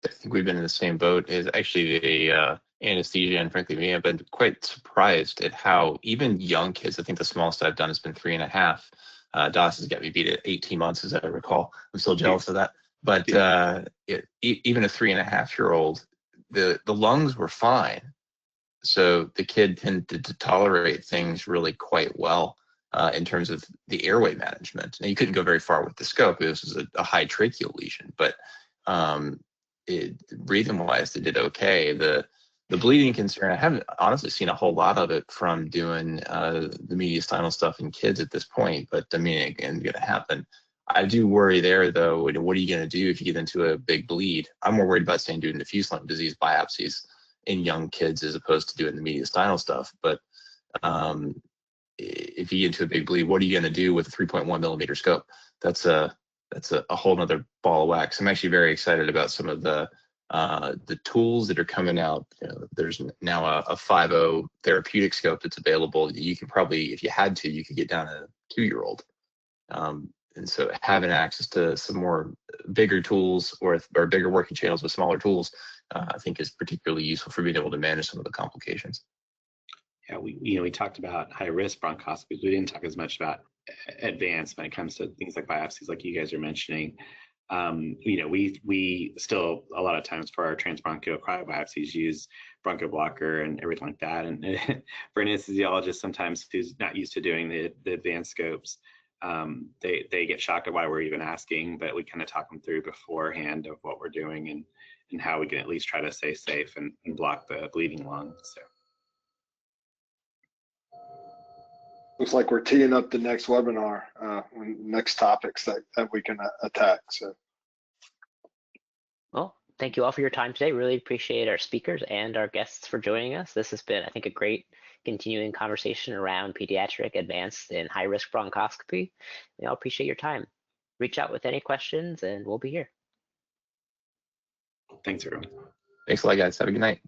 I think we've been in the same boat. Is actually the anesthesia, and frankly, me, I've been quite surprised at how even young kids. I think the smallest I've done has been 3.5. DOS has got me beat at 18 months, as I recall. I'm still jealous of that. But even a 3.5-year-old, the lungs were fine, so the kid tended to tolerate things really quite well in terms of the airway management. Now, you couldn't go very far with the scope. This was a high tracheal lesion, but breathing-wise, they did okay. The bleeding concern, I haven't honestly seen a whole lot of it from doing the mediastinal stuff in kids at this point, but I mean, again, going to happen. I do worry there, though. What are you going to do if you get into a big bleed? I'm more worried about saying doing diffuse lung disease biopsies in young kids as opposed to doing the mediastinal stuff. But if you get into a big bleed, what are you going to do with a 3.1 millimeter scope? That's a whole nother ball of wax. I'm actually very excited about some of the tools that are coming out. You know, there's now a 5.0 therapeutic scope that's available. You can probably, if you had to, you could get down a 2-year-old. And so having access to some more bigger tools or bigger working channels with smaller tools, I think is particularly useful for being able to manage some of the complications. Yeah, we talked about high risk bronchoscopies. We didn't talk as much about advanced when it comes to things like biopsies, like you guys are mentioning. We still a lot of times for our transbronchial cryo biopsies use broncho blocker and everything like that. And for an anesthesiologist, sometimes who's not used to doing the advanced scopes, they get shocked at why we're even asking, but we kind of talk them through beforehand of what we're doing and how we can at least try to stay safe and block the bleeding lung. So. Looks like we're teeing up the next webinar, next topics that we can attack. So, well, thank you all for your time today. Really appreciate our speakers and our guests for joining us. This has been, I think, a great continuing conversation around pediatric advanced and high-risk bronchoscopy. We all appreciate your time. Reach out with any questions, and we'll be here. Thanks, everyone. Thanks a lot, guys. Have a good night.